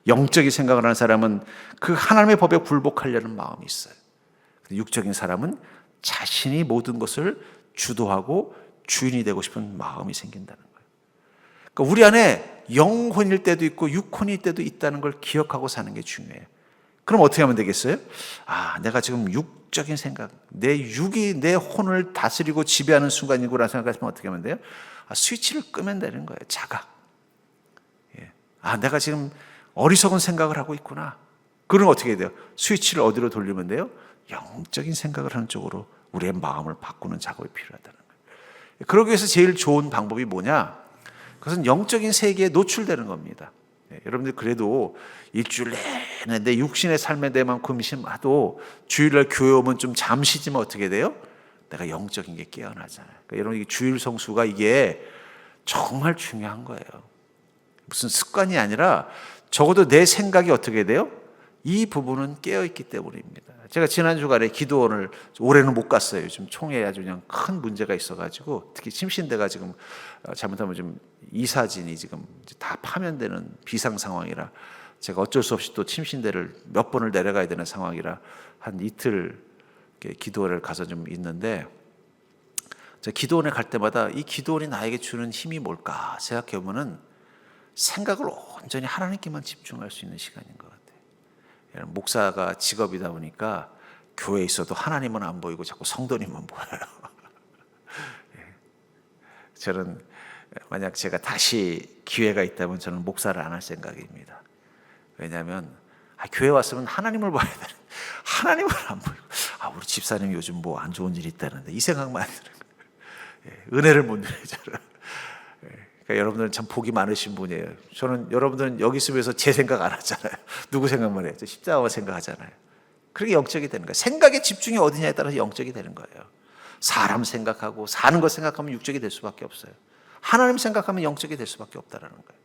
영적인 생각을 하는 사람은 그 하나님의 법에 굴복하려는 마음이 있어요. 육적인 사람은 자신이 모든 것을 주도하고 주인이 되고 싶은 마음이 생긴다는 거예요. 그러니까 우리 안에 영혼일 때도 있고 육혼일 때도 있다는 걸 기억하고 사는 게 중요해요. 그럼 어떻게 하면 되겠어요? 내가 지금 육적인 생각, 내 육이 내 혼을 다스리고 지배하는 순간이구나 생각하시면 어떻게 하면 돼요? 스위치를 끄면 되는 거예요. 자각. 내가 지금 어리석은 생각을 하고 있구나. 그럼 어떻게 해야 돼요? 스위치를 어디로 돌리면 돼요? 영적인 생각을 하는 쪽으로 우리의 마음을 바꾸는 작업이 필요하다는 거예요. 그러기 위해서 제일 좋은 방법이 뭐냐? 그것은 영적인 세계에 노출되는 겁니다. 여러분들 그래도 일주일 내내 내 육신의 삶에 대해만 고민하도 주일날 교회 오면 좀 잠시지만 어떻게 돼요? 내가 영적인 게 깨어나잖아요. 그러니까 여러분 이 주일 성수가 이게 정말 중요한 거예요. 무슨 습관이 아니라 적어도 내 생각이 어떻게 돼요? 이 부분은 깨어있기 때문입니다. 제가 지난 주간에 기도원을 올해는 못 갔어요. 요즘 총회에 아주 그냥 큰 문제가 있어가지고 특히 침신대가 지금 잘못하면 좀 이사진이 지금 다 파면되는 비상 상황이라 제가 어쩔 수 없이 또 침신대를 몇 번을 내려가야 되는 상황이라 한 이틀 기도원을 가서 좀 있는데 제가 기도원에 갈 때마다 이 기도원이 나에게 주는 힘이 뭘까 생각해 보면은 생각을 온전히 하나님께만 집중할 수 있는 시간인 것 같아요. 목사가 직업이다 보니까 교회에 있어도 하나님은 안 보이고 자꾸 성도님만 보여요. 저는 만약 제가 다시 기회가 있다면 저는 목사를 안 할 생각입니다. 왜냐하면 교회 왔으면 하나님을 봐야 되는 하나님을 안 보이고 우리 집사님이 요즘 뭐 안 좋은 일이 있다는데 이 생각만 드는 거예요. 은혜를 못 누리잖아요. 그러니까 여러분들은 참 복이 많으신 분이에요. 저는 여러분들은 여기 있으면서 제 생각 안 하잖아요. 누구 생각만 해요? 십자가만 생각하잖아요. 그렇게 영적이 되는 거예요. 생각의 집중이 어디냐에 따라서 영적이 되는 거예요. 사람 생각하고 사는 것 생각하면 육적이 될 수밖에 없어요. 하나님 생각하면 영적이 될 수밖에 없다는 거예요.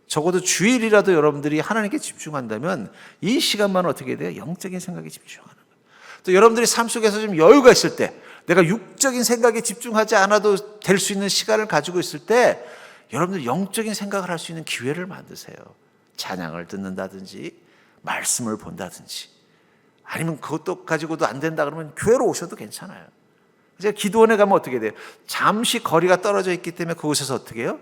적어도 주일이라도 여러분들이 하나님께 집중한다면 이 시간만 어떻게 돼요? 영적인 생각에 집중하는 거예요. 또 여러분들이 삶 속에서 좀 여유가 있을 때 내가 육적인 생각에 집중하지 않아도 될 수 있는 시간을 가지고 있을 때 여러분들 영적인 생각을 할 수 있는 기회를 만드세요. 찬양을 듣는다든지 말씀을 본다든지 아니면 그것도 가지고도 안 된다 그러면 교회로 오셔도 괜찮아요. 제가 기도원에 가면 어떻게 돼요? 잠시 거리가 떨어져 있기 때문에 그곳에서 어떻게 해요?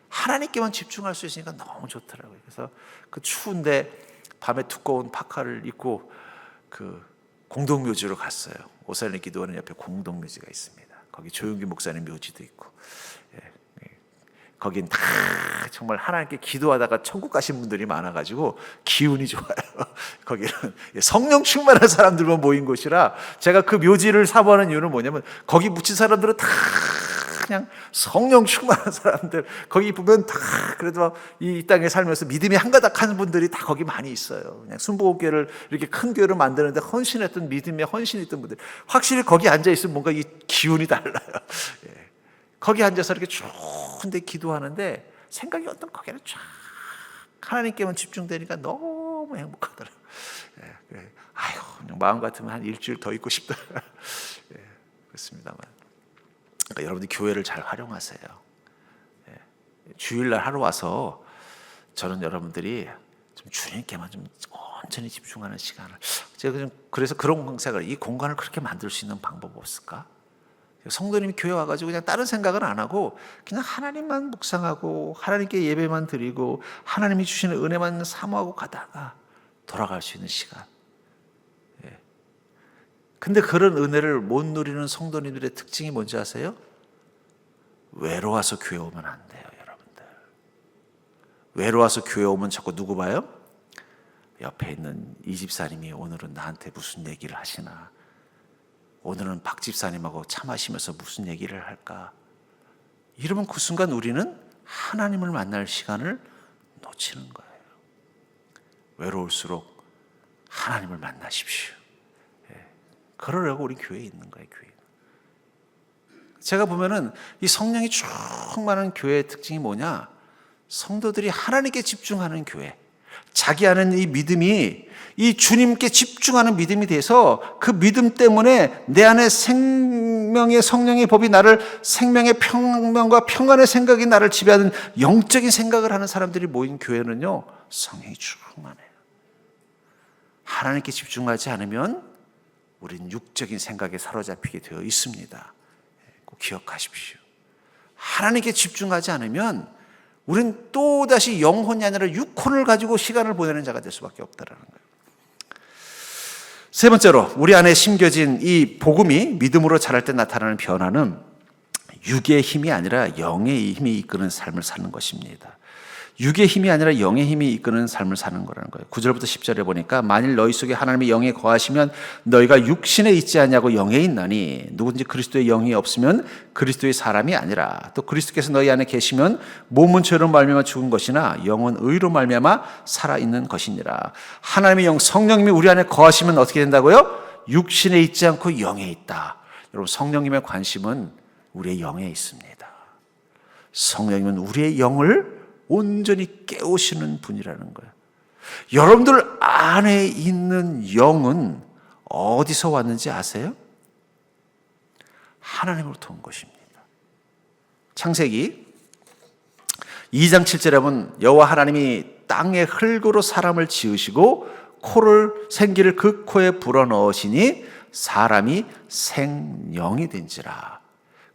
하나님께만 집중할 수 있으니까 너무 좋더라고요. 그래서 그 추운데 밤에 두꺼운 파카를 입고 그 공동묘지로 갔어요. 오살리 기도원은 옆에 공동묘지가 있습니다. 거기 조용기 목사님 묘지도 있고, 거긴 다 정말 하나님께 기도하다가 천국 가신 분들이 많아가지고 기운이 좋아요. 거기는 성령 충만한 사람들만 모인 곳이라 제가 그 묘지를 사모하는 이유는 뭐냐면 거기 묻힌 사람들은 다 그냥 성령 충만한 사람들, 거기 보면 다 그래도 이 땅에 살면서 믿음이 한가닥한 분들이 다 거기 많이 있어요. 그냥 순복음교회를 이렇게 큰 교회를 만드는데 헌신했던 믿음에 헌신했던 분들, 확실히 거기 앉아 있으면 뭔가 이 기운이 달라요. 거기 앉아서 이렇게 좋은데 기도하는데 생각이 어떤 거기는 쫙 하나님께만 집중되니까 너무 행복하더라고요. 그냥 마음 같으면 한 일주일 더 있고 싶다. 그렇습니다만. 그러니까 여러분들 교회를 잘 활용하세요. 주일날 하루 와서 저는 여러분들이 좀 주님께만 좀 온전히 집중하는 시간을 제가 좀 그래서 그런 생각을 이 공간을 그렇게 만들 수 있는 방법 없을까? 성도님이 교회 와가지고 그냥 다른 생각은 안 하고 그냥 하나님만 묵상하고 하나님께 예배만 드리고 하나님이 주시는 은혜만 사모하고 가다가 돌아갈 수 있는 시간. 근데 그런 은혜를 못 누리는 성도님들의 특징이 뭔지 아세요? 외로워서 교회 오면 안 돼요, 여러분들. 외로워서 교회 오면 자꾸 누구 봐요? 옆에 있는 이 집사님이 오늘은 나한테 무슨 얘기를 하시나? 오늘은 박 집사님하고 차 마시면서 무슨 얘기를 할까? 이러면 그 순간 우리는 하나님을 만날 시간을 놓치는 거예요. 외로울수록 하나님을 만나십시오. 그러려고 우리 교회에 있는 거예요. 교회. 제가 보면은 이 성령이 충만한 교회의 특징이 뭐냐? 성도들이 하나님께 집중하는 교회. 자기 안에 이 믿음이 이 주님께 집중하는 믿음이 돼서 그 믿음 때문에 내 안에 생명의 성령의 법이 나를 생명의 평명과 평안의 생각이 나를 지배하는 영적인 생각을 하는 사람들이 모인 교회는요, 성령이 충만해요. 하나님께 집중하지 않으면 우린 육적인 생각에 사로잡히게 되어 있습니다. 꼭 기억하십시오. 하나님께 집중하지 않으면 우린 또다시 영혼이 아니라 육혼을 가지고 시간을 보내는 자가 될 수밖에 없다는 거예요. 세 번째로 우리 안에 심겨진 이 복음이 믿음으로 자랄 때 나타나는 변화는 육의 힘이 아니라 영의 힘이 이끄는 삶을 사는 것입니다. 육의 힘이 아니라 영의 힘이 이끄는 삶을 사는 거라는 거예요. 9절부터 10절에 보니까 만일 너희 속에 하나님의 영이 거하시면 너희가 육신에 있지 않냐고 영에 있나니 누구든지 그리스도의 영이 없으면 그리스도의 사람이 아니라 또 그리스도께서 너희 안에 계시면 몸은 죄로 말미암아 죽은 것이나 영은 의로 말미암아 살아있는 것이니라. 하나님의 영 성령님이 우리 안에 거하시면 어떻게 된다고요? 육신에 있지 않고 영에 있다. 여러분 성령님의 관심은 우리의 영에 있습니다. 성령님은 우리의 영을 온전히 깨우시는 분이라는 거예요. 여러분들 안에 있는 영은 어디서 왔는지 아세요? 하나님으로부터 온 것입니다. 창세기 2장 7절에 보면 여호와 하나님이 땅의 흙으로 사람을 지으시고 생기를 그 코에 불어넣으시니 사람이 생령이 된지라.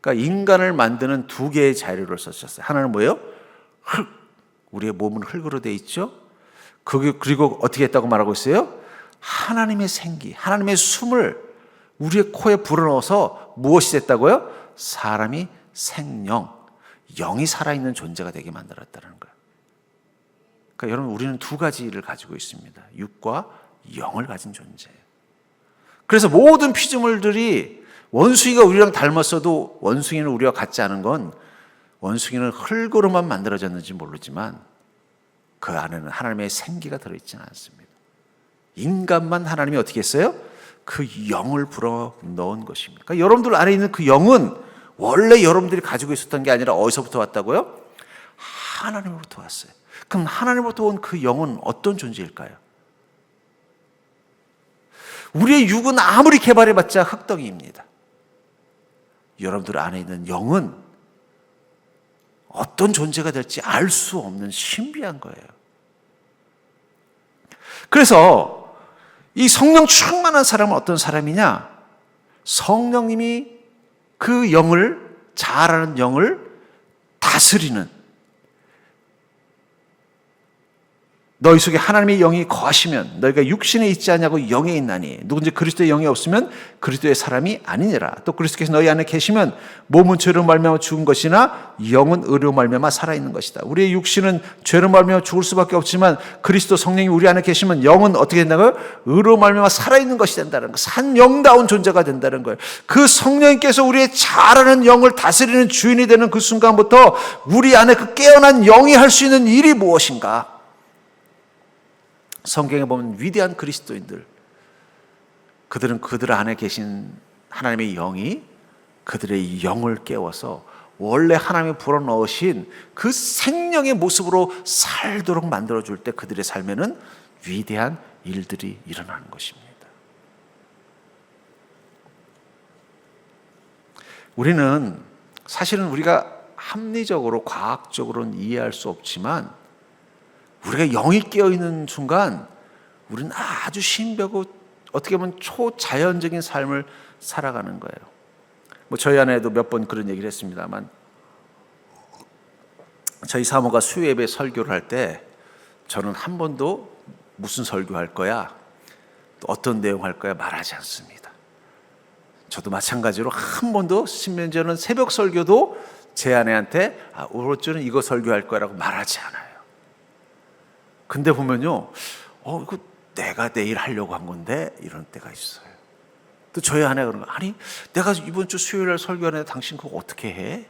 그러니까 인간을 만드는 두 개의 자료를 썼어요. 하나는 뭐예요? 흙. 우리의 몸은 흙으로 되어 있죠. 그리고 어떻게 했다고 말하고 있어요? 하나님의 생기, 하나님의 숨을 우리의 코에 불어넣어서 무엇이 됐다고요? 사람이 생령, 영이 살아있는 존재가 되게 만들었다는 거예요. 그러니까 여러분 우리는 두 가지를 가지고 있습니다. 육과 영을 가진 존재예요. 그래서 모든 피조물들이 원숭이가 우리랑 닮았어도 원숭이는 우리와 같지 않은 건 원숭이는 흙으로만 만들어졌는지 모르지만 그 안에는 하나님의 생기가 들어있지는 않습니다. 인간만 하나님이 어떻게 했어요? 그 영을 불어넣은 것입니다. 그러니까 여러분들 안에 있는 그 영은 원래 여러분들이 가지고 있었던 게 아니라 어디서부터 왔다고요? 하나님으로부터 왔어요. 그럼 하나님으로부터 온 그 영은 어떤 존재일까요? 우리의 육은 아무리 개발해봤자 흙덩이입니다. 여러분들 안에 있는 영은 어떤 존재가 될지 알 수 없는 신비한 거예요. 그래서 이 성령 충만한 사람은 어떤 사람이냐? 성령님이 그 영을, 자아라는 영을 다스리는, 너희 속에 하나님의 영이 거하시면 너희가 육신에 있지 않냐고 영에 있나니 누군지 그리스도의 영이 없으면 그리스도의 사람이 아니니라. 또 그리스도께서 너희 안에 계시면 몸은 죄로 말미암아 죽은 것이나 영은 의로 말미암아 살아있는 것이다. 우리의 육신은 죄로 말미암아 죽을 수밖에 없지만 그리스도 성령이 우리 안에 계시면 영은 어떻게 된다고요? 의로 말미암아 살아있는 것이 된다는 거. 산 영다운 존재가 된다는 거예요. 그 성령님께서 우리의 자라는 영을 다스리는 주인이 되는 그 순간부터 우리 안에 그 깨어난 영이 할 수 있는 일이 무엇인가? 성경에 보면 위대한 그리스도인들, 그들은 그들 안에 계신 하나님의 영이 그들의 영을 깨워서 원래 하나님이 불어넣으신 그 생명의 모습으로 살도록 만들어줄 때 그들의 삶에는 위대한 일들이 일어나는 것입니다. 우리는 사실은 우리가 합리적으로 과학적으로는 이해할 수 없지만 우리가 영이 깨어있는 순간 우리는 아주 신비하고 어떻게 보면 초자연적인 삶을 살아가는 거예요. 뭐 저희 아내도 몇 번 그런 얘기를 했습니다만 저희 사모가 수요예배 설교를 할 때 저는 한 번도 무슨 설교할 거야, 또 어떤 내용 할 거야 말하지 않습니다. 저도 마찬가지로 한 번도 심지어는 새벽 설교도 제 아내한테 오늘 주는 이거 설교할 거라고 말하지 않아요. 근데 보면요, 이거 내가 내일 하려고 한 건데 이런 때가 있어요. 또 저희 아내가 그런 거, 아니 내가 이번 주 수요일에 설교하는데 당신 그거 어떻게 해?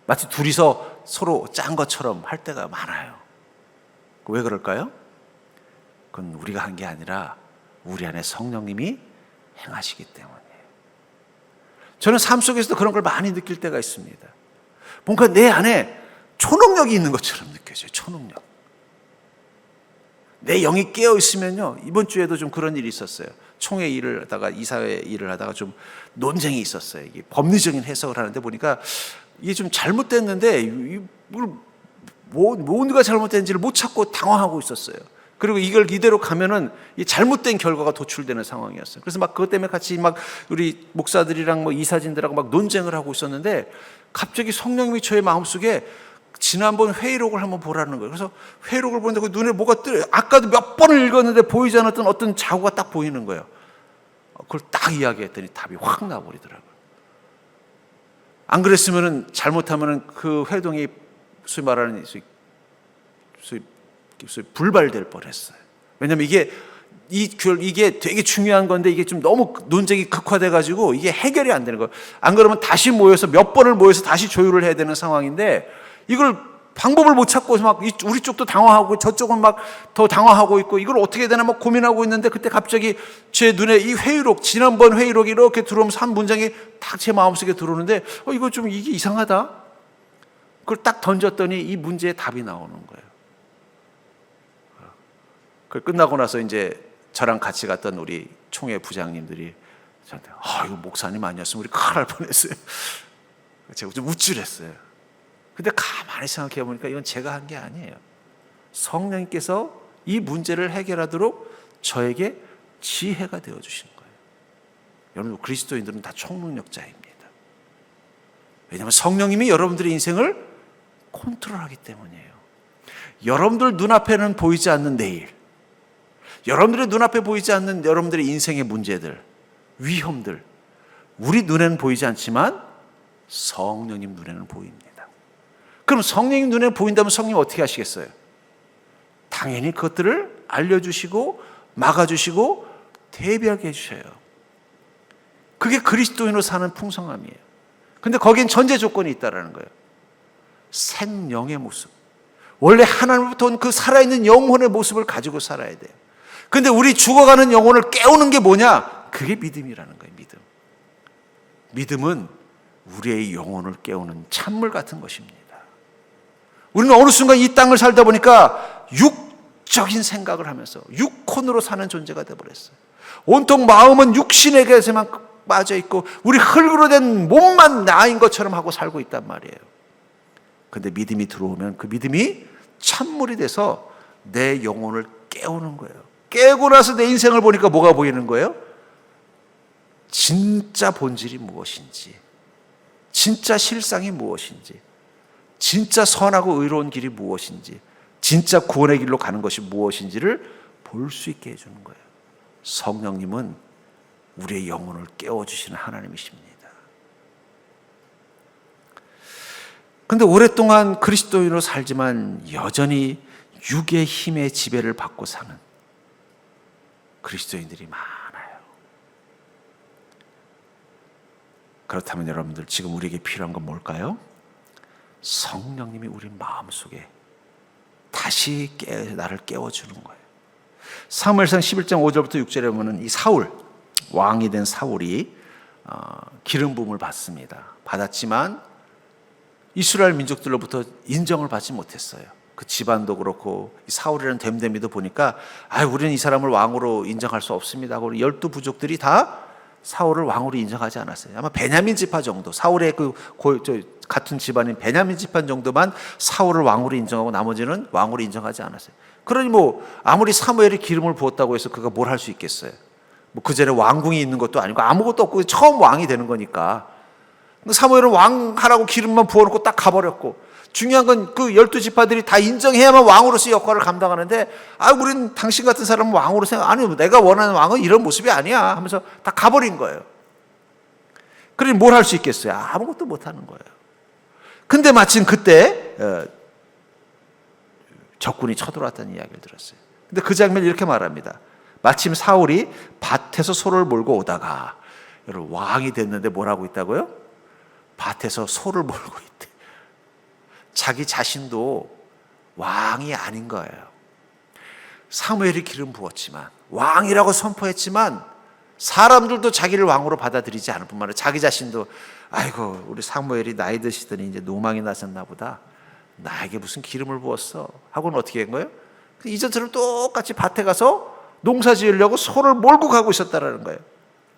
마치 둘이서 서로 짠 것처럼 할 때가 많아요. 왜 그럴까요? 그건 우리가 한 게 아니라 우리 안에 성령님이 행하시기 때문이에요. 저는 삶 속에서도 그런 걸 많이 느낄 때가 있습니다. 뭔가 내 안에 초능력이 있는 것처럼 느껴져요. 초능력. 내 영이 깨어 있으면요. 이번 주에도 좀 그런 일이 있었어요. 총회 일을 하다가 이사회 일을 하다가 좀 논쟁이 있었어요. 이게 법리적인 해석을 하는데 보니까 이게 좀 잘못됐는데 뭔가 잘못된지를 못 찾고 당황하고 있었어요. 그리고 이걸 이대로 가면은 이 잘못된 결과가 도출되는 상황이었어요. 그래서 막 그것 때문에 같이 막 우리 목사들이랑 뭐 이사진들하고 막 논쟁을 하고 있었는데 갑자기 성령님이 저의 마음속에 지난번 회의록을 한번 보라는 거예요. 그래서 회의록을 보는데 그 눈에 뭐가 뜨요. 아까도 몇 번을 읽었는데 보이지 않았던 어떤 자구가 딱 보이는 거예요. 그걸 딱 이야기했더니 답이 확 나버리더라고요. 안 그랬으면은 잘못하면은 그 회동이 소위 말하는 소위 불발될 뻔했어요. 왜냐하면 이게 되게 중요한 건데 이게 좀 너무 논쟁이 극화돼가지고 이게 해결이 안 되는 거예요. 안 그러면 다시 모여서 몇 번을 모여서 다시 조율을 해야 되는 상황인데 이걸 방법을 못 찾고 막 우리 쪽도 당황하고 저쪽은 막 더 당황하고 있고 이걸 어떻게 해야 되나 막 고민하고 있는데 그때 갑자기 제 눈에 이 회의록, 지난번 회의록이 이렇게 들어오면서 한 문장이 딱 제 마음속에 들어오는데 이거 좀 이게 이상하다. 그걸 딱 던졌더니 이 문제의 답이 나오는 거예요. 그 끝나고 나서 이제 저랑 같이 갔던 우리 총회 부장님들이 저한테 이거 목사님 아니었으면 우리 큰일 날 뻔했어요. 제가 좀 우쭐했어요. 근데 가만히 생각해 보니까 이건 제가 한 게 아니에요. 성령님께서 이 문제를 해결하도록 저에게 지혜가 되어 주신 거예요. 여러분 그리스도인들은 다 총능력자입니다. 왜냐하면 성령님이 여러분들의 인생을 컨트롤하기 때문이에요. 여러분들 눈앞에는 보이지 않는 내일, 여러분들의 눈앞에 보이지 않는 여러분들의 인생의 문제들, 위험들, 우리 눈에는 보이지 않지만 성령님 눈에는 보입니다. 그럼 성령님 눈에 보인다면 성령님 어떻게 하시겠어요? 당연히 그것들을 알려주시고 막아주시고 대비하게 해주셔요. 그게 그리스도인으로 사는 풍성함이에요. 근데 거기엔 전제 조건이 있다는 거예요. 생명의 모습. 원래 하나님부터 온 그 살아있는 영혼의 모습을 가지고 살아야 돼요. 근데 우리 죽어가는 영혼을 깨우는 게 뭐냐? 그게 믿음이라는 거예요. 믿음. 믿음은 우리의 영혼을 깨우는 찬물 같은 것입니다. 우리는 어느 순간 이 땅을 살다 보니까 육적인 생각을 하면서 육혼으로 사는 존재가 되어버렸어요. 온통 마음은 육신에게서만 빠져있고 우리 흙으로 된 몸만 나인 것처럼 하고 살고 있단 말이에요. 근데 믿음이 들어오면 그 믿음이 찬물이 돼서 내 영혼을 깨우는 거예요. 깨고 나서 내 인생을 보니까 뭐가 보이는 거예요? 진짜 본질이 무엇인지, 진짜 실상이 무엇인지, 진짜 선하고 의로운 길이 무엇인지, 진짜 구원의 길로 가는 것이 무엇인지를 볼 수 있게 해주는 거예요. 성령님은 우리의 영혼을 깨워주시는 하나님이십니다. 그런데 오랫동안 그리스도인으로 살지만 여전히 육의 힘의 지배를 받고 사는 그리스도인들이 많아요. 그렇다면 여러분들 지금 우리에게 필요한 건 뭘까요? 성령님이 우리 마음속에 다시 나를 깨워주는 거예요. 사무엘상 11장 5절부터 6절에 보면 이 사울, 왕이 된 사울이 기름 부음을 받았지만 이스라엘 민족들로부터 인정을 받지 못했어요. 그 집안도 그렇고 사울이라는 됨됨이도 보니까 우리는 이 사람을 왕으로 인정할 수 없습니다 하고 12부족들이 다 사울을 왕으로 인정하지 않았어요. 아마 베냐민 지파 정도, 사울의 같은 집안인 베냐민 지파 정도만 사울을 왕으로 인정하고 나머지는 왕으로 인정하지 않았어요. 그러니 아무리 사무엘이 기름을 부었다고 해서 그가 뭘 할 수 있겠어요? 그 전에 왕궁이 있는 것도 아니고 아무것도 없고 처음 왕이 되는 거니까. 사무엘은 왕하라고 기름만 부어놓고 딱 가버렸고, 중요한 건 그 12지파들이 다 인정해야만 왕으로서의 역할을 감당하는데 우린 당신 같은 사람은 왕으로 내가 원하는 왕은 이런 모습이 아니야 하면서 다 가버린 거예요. 그러니 뭘 할 수 있겠어요? 아무것도 못하는 거예요. 근데 마침 그때 적군이 쳐들어왔다는 이야기를 들었어요. 근데 그 장면을 이렇게 말합니다. 마침 사울이 밭에서 소를 몰고 오다가, 여러분 왕이 됐는데 뭘 하고 있다고요? 밭에서 소를 몰고 있대. 자기 자신도 왕이 아닌 거예요. 사무엘이 기름 부었지만, 왕이라고 선포했지만 사람들도 자기를 왕으로 받아들이지 않을 뿐만 아니라 자기 자신도 아이고 우리 사무엘이 나이 드시더니 이제 노망이 나셨나 보다, 나에게 무슨 기름을 부었어 하고는 어떻게 한 거예요? 이전처럼 똑같이 밭에 가서 농사 지으려고 소를 몰고 가고 있었다라는 거예요.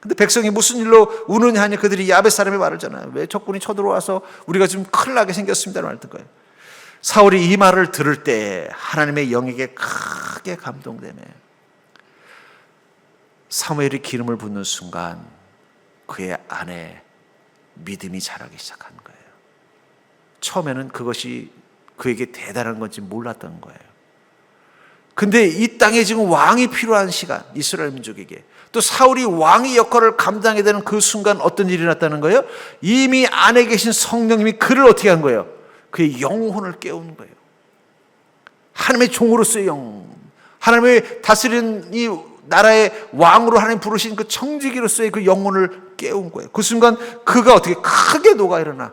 근데 백성이 무슨 일로 우느냐 하니 그들이 야벳 사람의 말을 전하요. 왜 적군이 쳐들어와서 우리가 좀 큰일 나게 생겼습니다라고 했던 거예요. 사울이 이 말을 들을 때 하나님의 영에게 크게 감동되며 사무엘이 기름을 붓는 순간 그의 안에 믿음이 자라기 시작한 거예요. 처음에는 그것이 그에게 대단한 건지 몰랐던 거예요. 근데 이 땅에 지금 왕이 필요한 시간, 이스라엘 민족에게 또 사울이 왕의 역할을 감당해야 되는 그 순간 어떤 일이 났다는 거예요? 이미 안에 계신 성령님이 그를 어떻게 한 거예요? 그의 영혼을 깨우는 거예요. 하나님의 종으로서의 영혼, 하나님의 다스리는 이 나라의 왕으로 하나님 부르신 그 청지기로서의 그 영혼을 깨운 거예요. 그 순간 그가 어떻게 크게 녹아 일어나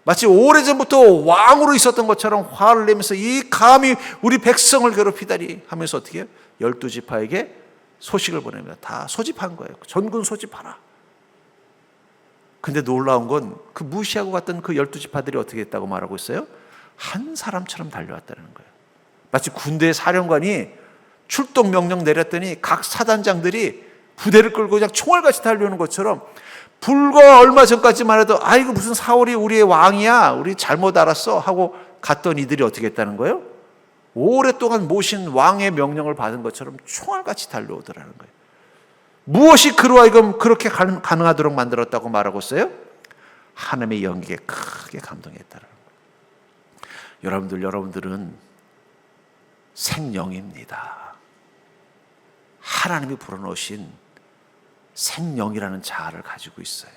마치 오래전부터 왕으로 있었던 것처럼 화를 내면서 이 감히 우리 백성을 괴롭히다니 하면서 어떻게 해요? 12지파에게 소식을 보냅니다. 다 소집한 거예요. 전군 소집하라. 근데 놀라운 건 그 무시하고 갔던 그 12지파들이 어떻게 했다고 말하고 있어요? 한 사람처럼 달려왔다는 거예요. 마치 군대 사령관이 출동 명령 내렸더니 각 사단장들이 부대를 끌고 그냥 총알같이 달려오는 것처럼 불과 얼마 전까지만 해도 아이고 무슨 사울이 우리의 왕이야, 우리 잘못 알았어 하고 갔던 이들이 어떻게 했다는 거예요? 오랫동안 모신 왕의 명령을 받은 것처럼 총알같이 달려오더라는 거예요. 무엇이 그로 하여금 그렇게 가능하도록 만들었다고 말하고 있어요? 하나님의 영에게 크게 감동했다는 거예요. 여러분들은 생명입니다. 하나님이 불어넣으신 생명이라는 자아를 가지고 있어요.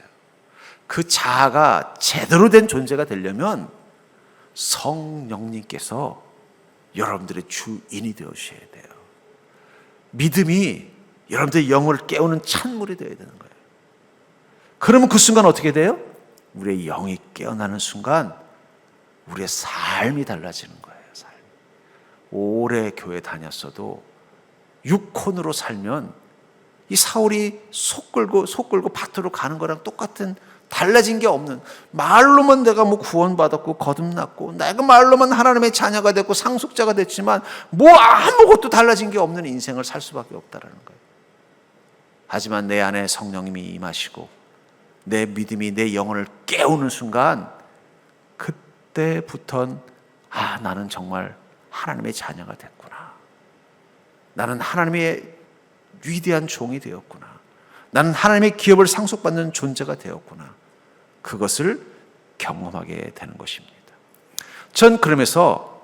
그 자아가 제대로 된 존재가 되려면 성령님께서 여러분들의 주인이 되어주셔야 돼요. 믿음이 여러분들의 영을 깨우는 찬물이 되어야 되는 거예요. 그러면 그 순간 어떻게 돼요? 우리의 영이 깨어나는 순간 우리의 삶이 달라지는 거예요. 삶이. 오래 교회 다녔어도 육혼으로 살면 이 사울이 속 끌고 밭으로 가는 거랑 똑같은, 달라진 게 없는, 말로만 내가 뭐 구원받았고 거듭났고 내가 말로만 하나님의 자녀가 됐고 상속자가 됐지만 뭐 아무것도 달라진 게 없는 인생을 살 수밖에 없다라는 거예요. 하지만 내 안에 성령님이 임하시고 내 믿음이 내 영혼을 깨우는 순간 그때부턴 나는 정말 하나님의 자녀가 됐구나. 나는 하나님의 위대한 종이 되었구나. 나는 하나님의 기업을 상속받는 존재가 되었구나. 그것을 경험하게 되는 것입니다. 전 그러면서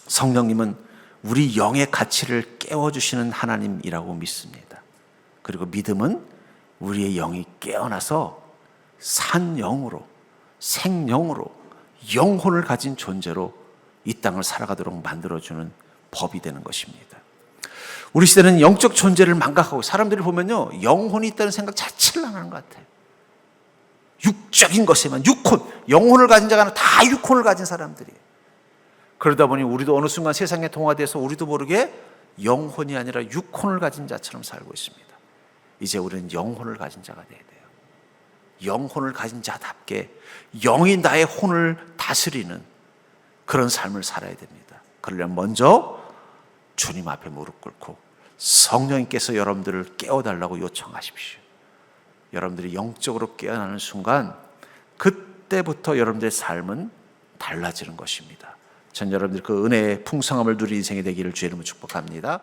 성령님은 우리 영의 가치를 깨워주시는 하나님이라고 믿습니다. 그리고 믿음은 우리의 영이 깨어나서 산 영으로, 생영으로, 영혼을 가진 존재로 이 땅을 살아가도록 만들어주는 법이 되는 것입니다. 우리 시대는 영적 존재를 망각하고 사람들을 보면요, 영혼이 있다는 생각 자체를 안 하는 것 같아요. 육적인 것에만, 육혼, 영혼을 가진 자가 다 육혼을 가진 사람들이. 그러다 보니 우리도 어느 순간 세상에 동화돼서 우리도 모르게 영혼이 아니라 육혼을 가진 자처럼 살고 있습니다. 이제 우리는 영혼을 가진 자가 돼야 돼요. 영혼을 가진 자답게 영이 나의 혼을 다스리는 그런 삶을 살아야 됩니다. 그러려면 먼저 주님 앞에 무릎 꿇고 성령님께서 여러분들을 깨워달라고 요청하십시오. 여러분들이 영적으로 깨어나는 순간 그때부터 여러분들의 삶은 달라지는 것입니다. 전 여러분들 그 은혜의 풍성함을 누리는 인생이 되기를 주의 이름으로 축복합니다.